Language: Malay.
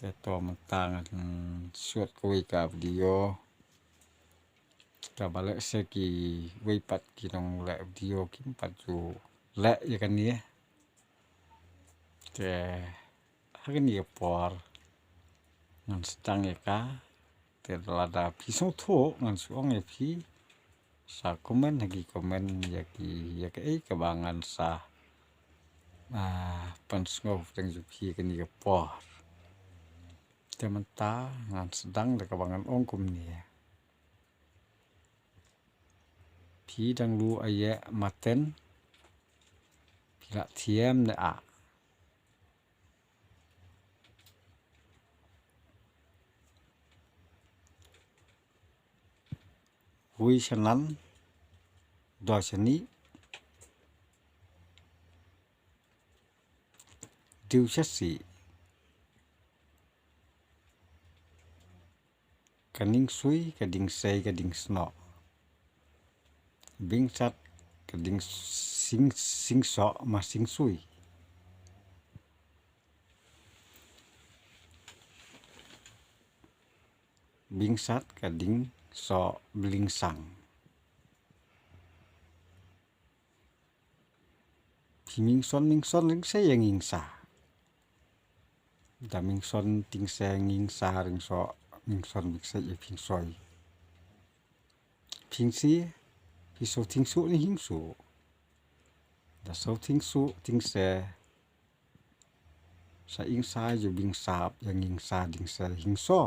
แต่ตัวมันต่างกันsuốt kui ka video ka balik segi wei pat kinong le video kim pat ju le ya kan ni te hagen ni por ngan stang ya ka te lada pisong tho ngan suong ya pi sa komen lagi komen ya ki kebangan sa pan sngov teng ju pi kan ni por te man ta ngan sedang de kebangan ong kum ni pi dang lu aye maten pila thiem ne a hui sanan do sani diu chasi kaning sui kading sei kading sno bing sat kading sing so ma sing sui bing sat kading so bling sang ming son ring se yang ing sa da ming son ting se nging sa ring so ming son bing se ye ping soi ping si pi so ting su ni hing su da so ting su ting se sa ing sa ju bing sap yang ing sa ding se hing so